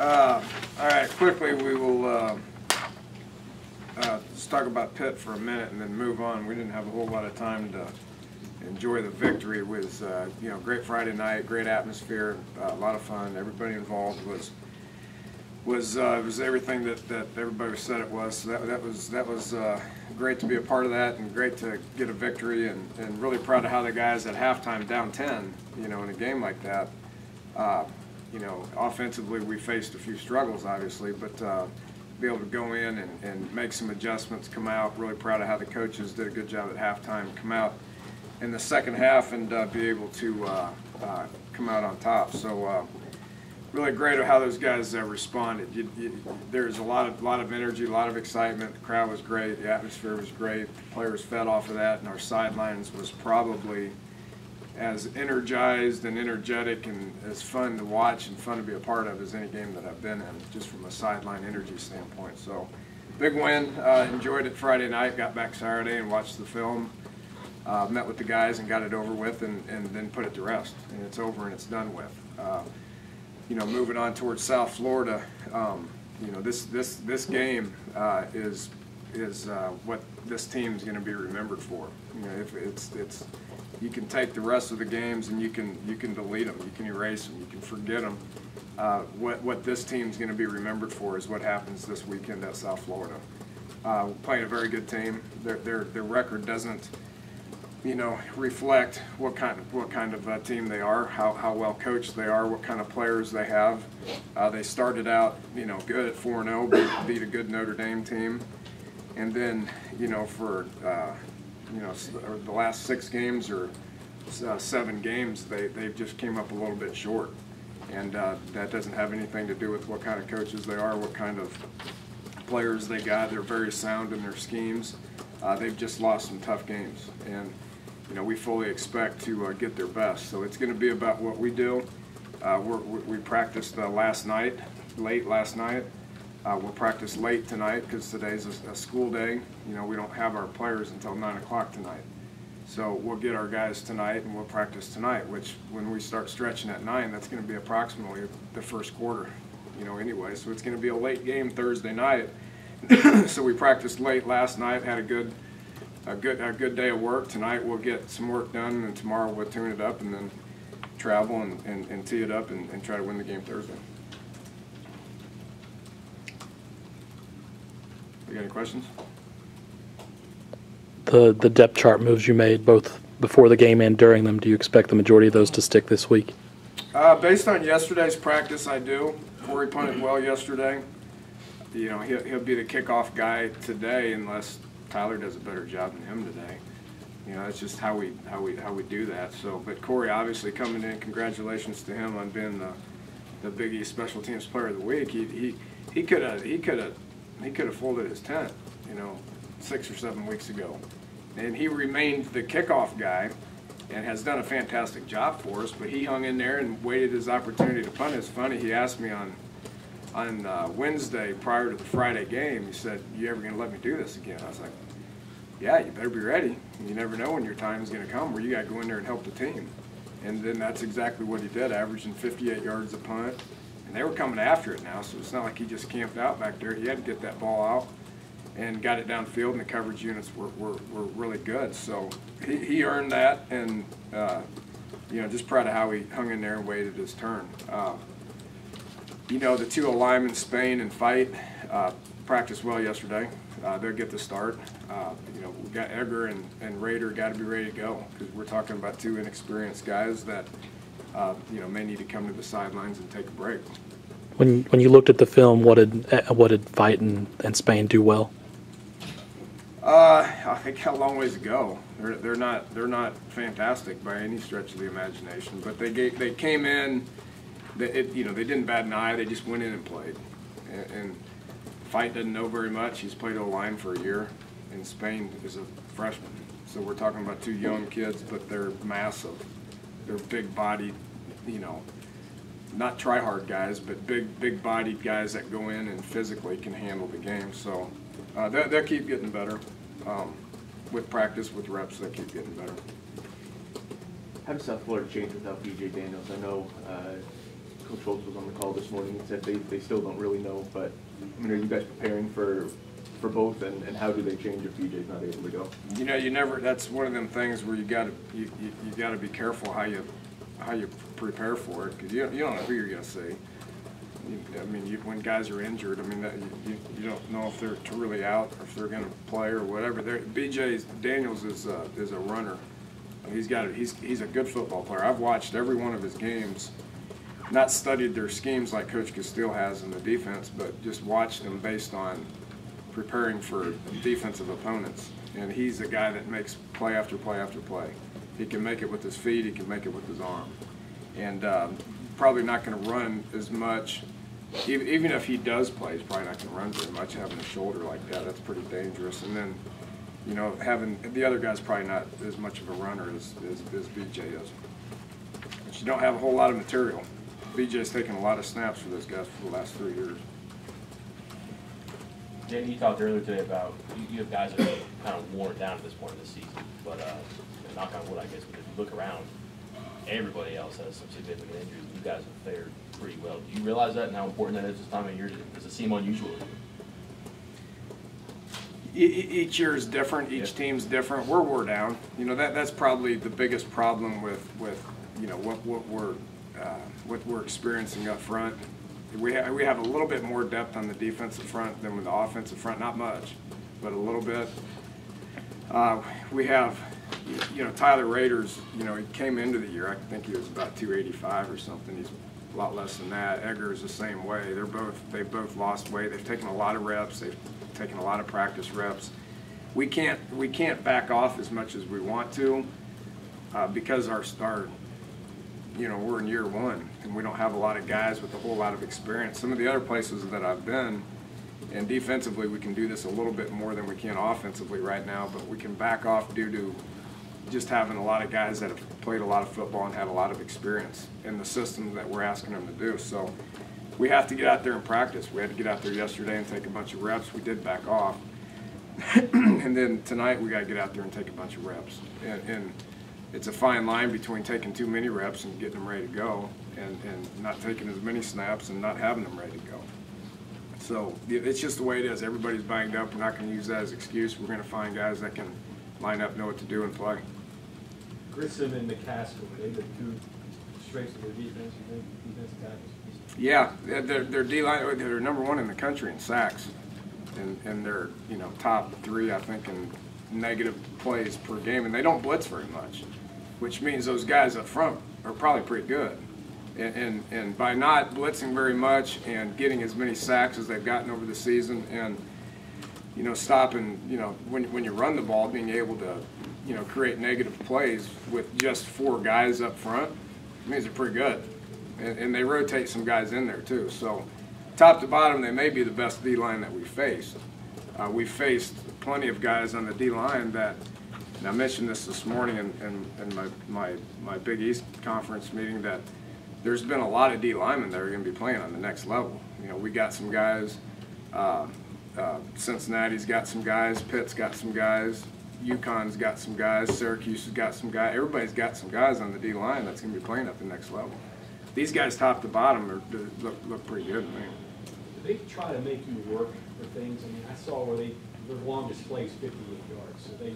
All right, quickly we will let's talk about Pitt for a minute and then move on. We didn't have a whole lot of time to enjoy the victory. It was great Friday night, great atmosphere, a lot of fun. Everybody involved was everything that everybody said it was. So that was great to be a part of that, and great to get a victory, and really proud of how the guys at halftime down 10, in a game like that. Offensively we faced a few struggles, obviously, but be able to go in and make some adjustments, come out. Really proud of how the coaches did a good job at halftime, come out in the second half and be able to come out on top. So really great of how those guys responded. There's a lot of energy, a lot of excitement. The crowd was great, the atmosphere was great. The players fed off of that, and our sidelines was probably as energized and energetic and as fun to watch and fun to be a part of as any game that I've been in, just from a sideline energy standpoint. So big win. Enjoyed it Friday night, got back Saturday and watched the film. Met with the guys and got it over with, and then put it to rest. And it's over and it's done with. Moving on towards South Florida, this game is what this team's going to be remembered for. You can take the rest of the games and you can delete them, you can erase them, you can forget them. What this team's going to be remembered for is what happens this weekend at South Florida. Playing a very good team. Their record doesn't reflect what kind of team they are, how well coached they are, what kind of players they have. They started out good at 4-0, beat a good Notre Dame team, and then for the last 6 games or 7 games they just came up a little bit short, and that doesn't have anything to do with what kind of coaches they are, what kind of players they got. They're very sound in their schemes. They've just lost some tough games, and we fully expect to get their best. So it's going to be about what we do. We practiced late last night. We'll practice late tonight because today's a school day. We don't have our players until 9 o'clock tonight. So we'll get our guys tonight and we'll practice tonight, which when we start stretching at 9, that's going to be approximately the first quarter, anyway. So it's going to be a late game Thursday night. So we practiced late last night, had a good day of work. Tonight we'll get some work done, and tomorrow we'll tune it up and then travel and tee it up and try to win the game Thursday. You got any questions? The depth chart moves you made both before the game and during them, do you expect the majority of those to stick this week? Based on yesterday's practice, I do. Corey punted well yesterday. He'll be the kickoff guy today unless Tyler does a better job than him today. That's just how we do that. So, but Corey obviously coming in, congratulations to him on being the Big East Special Teams Player of the Week. He could have folded his tent, 6 or 7 weeks ago, and he remained the kickoff guy and has done a fantastic job for us. But he hung in there and waited his opportunity to punt. It's funny, he asked me on Wednesday prior to the Friday game, he said, "You ever going to let me do this again?" I was like, "Yeah, you better be ready. You never know when your time is going to come where you got to go in there and help the team." And then that's exactly what he did, averaging 58 yards a punt. And they were coming after it now, so it's not like he just camped out back there. He had to get that ball out and got it downfield, and the coverage units were really good. So he earned that, and just proud of how he hung in there and waited his turn. The 2 linemen, Spain and Fight, practiced well yesterday. They'll get the start. We got Edgar and Rader got to be ready to go, because we're talking about 2 inexperienced guys that may need to come to the sidelines and take a break. When you looked at the film, what did Fight and Spain do well? I think got a long ways to go. They're not fantastic by any stretch of the imagination, but they came in. They didn't bat an eye. They just went in and played. And Fight doesn't know very much. He's played O-line for a year, and Spain is a freshman. So we're talking about 2 young kids, but they're massive. They're big-bodied, not try-hard guys, but big-bodied guys that go in and physically can handle the game. So they'll keep getting better. With practice, with reps, they keep getting better. How does South Florida change without B.J. Daniels? I know Coach Schultz was on the call this morning and said they still don't really know. But I mean, are you guys preparing for both, and how do they change if BJ's not able to go? You know, you never. That's one of them things where you got to be careful how you prepare for it, because you don't know who you're going to see. I mean, when guys are injured, I mean, you don't know if they're truly out or if they're going to play or whatever. BJ Daniels is a runner. He's a good football player. I've watched every one of his games, not studied their schemes like Coach Castile has in the defense, but just watched them based on preparing for defensive opponents. And he's a guy that makes play after play after play. He can make it with his feet. He can make it with his arm. And probably not going to run as much. Even if he does play, he's probably not going to run very much. Having a shoulder like that, that's pretty dangerous. And then, you know, having the other guy's probably not as much of a runner as BJ is. But you don't have a whole lot of material. BJ's taken a lot of snaps for those guys for the last 3 years. Jamie, you talked earlier today about you have guys that are kind of worn down at this point in the season. But knock on wood, I guess, but if you look around, everybody else has some significant injuries. You guys have fared pretty well. Do you realize that and how important that is this time of year? Does it seem unusual? Each year is different. Each team's different. We're wore down. You know, that's probably the biggest problem with you know what we're experiencing up front. We have a little bit more depth on the defensive front than with the offensive front. Not much, but a little bit. We have, you know, Tyler Rader's, you know, he came into the year, I think he was about 285 or something. He's a lot less than that. Egger's the same way. They've both lost weight. They've taken a lot of reps. They've taken a lot of practice reps. We can't back off as much as we want to because our you know, we're in year one and we don't have a lot of guys with a whole lot of experience. Some of the other places that I've been, and defensively we can do this a little bit more than we can offensively right now, but we can back off due to just having a lot of guys that have played a lot of football and had a lot of experience in the system that we're asking them to do. So we have to get out there and practice. We had to get out there yesterday and take a bunch of reps. We did back off. And then tonight we got to get out there and take a bunch of reps. And it's a fine line between taking too many reps and getting them ready to go and not taking as many snaps and not having them ready to go. So it's just the way it is. Everybody's banged up. We're not going to use that as an excuse. We're going to find guys that can line up, know what to do, and play. Grissom and McCaskill, are they the two strengths of their defense, you think, defensive tackles? Yeah, they're D-line. They're number one in the country in sacks, and they're, you know, top 3, I think, in negative plays per game, and they don't blitz very much, which means those guys up front are probably pretty good. And by not blitzing very much and getting as many sacks as they've gotten over the season, and, you know, stopping, you know, when you run the ball, being able to, you know, create negative plays with just 4 guys up front, means they're pretty good. And they rotate some guys in there too. So top to bottom, they may be the best D-line that we've faced. We've faced plenty of guys on the D-line that, and I mentioned this morning in my Big East conference meeting, that there's been a lot of D linemen that are going to be playing on the next level. You know, we got some guys, Cincinnati's got some guys, Pitt's got some guys, UConn's got some guys, Syracuse has got some guys. Everybody's got some guys on the D line that's going to be playing at the next level. These guys, top to bottom, look pretty good to me. Do they try to make you work for things? I mean, I saw where their longest play is 58 yards. So is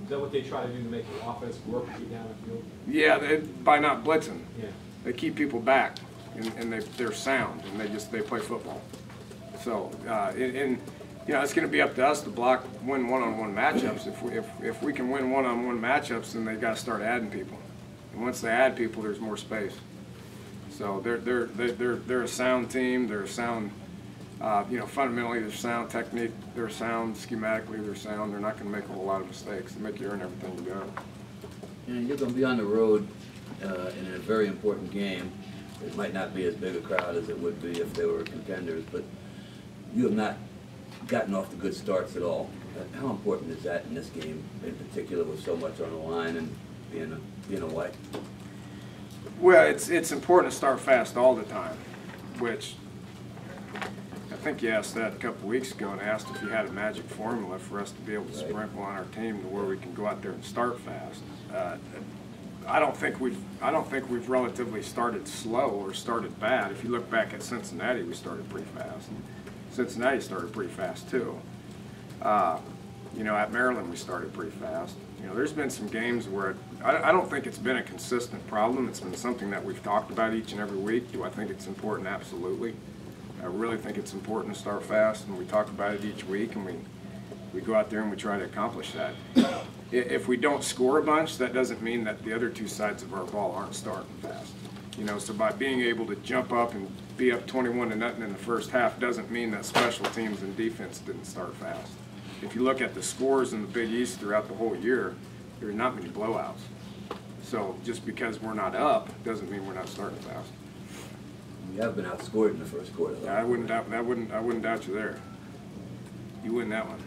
that what they try to do to make the offense work to get down the field? Yeah, by not blitzing. Yeah. They keep people back, and they're sound, and they play football. So, you know, it's going to be up to us to win one-on-one matchups. If we can win one-on-one matchups, then they got to start adding people. And once they add people, there's more space. So they're a sound team. They're a sound, you know, fundamentally they're sound technique. They're sound schematically. They're sound. They're not going to make a whole lot of mistakes. They make you earn everything you got. And you're going to be on the road in a very important game. It might not be as big a crowd as it would be if they were contenders, but you have not gotten off to good starts at all. How important is that in this game, in particular, with so much on the line and being away? Well, it's important to start fast all the time, which I think you asked that a couple weeks ago and asked if you had a magic formula for us to be able to sprinkle on our team to where we can go out there and start fast. I don't think we've relatively started slow or started bad. If you look back at Cincinnati, we started pretty fast. Cincinnati started pretty fast too. You know, at Maryland we started pretty fast. You know, there's been some games where I don't think it's been a consistent problem. It's been something that we've talked about each and every week. Do I think it's important? Absolutely. I really think it's important to start fast, and we talk about it each week, and we go out there and we try to accomplish that. If we don't score a bunch, that doesn't mean that the other two sides of our ball aren't starting fast. You know, so by being able to jump up and be up 21-0 in the first half doesn't mean that special teams and defense didn't start fast. If you look at the scores in the Big East throughout the whole year, there are not many blowouts. So just because we're not up doesn't mean we're not starting fast. You have been outscored in the first quarter, though. I wouldn't doubt you there. You win that one.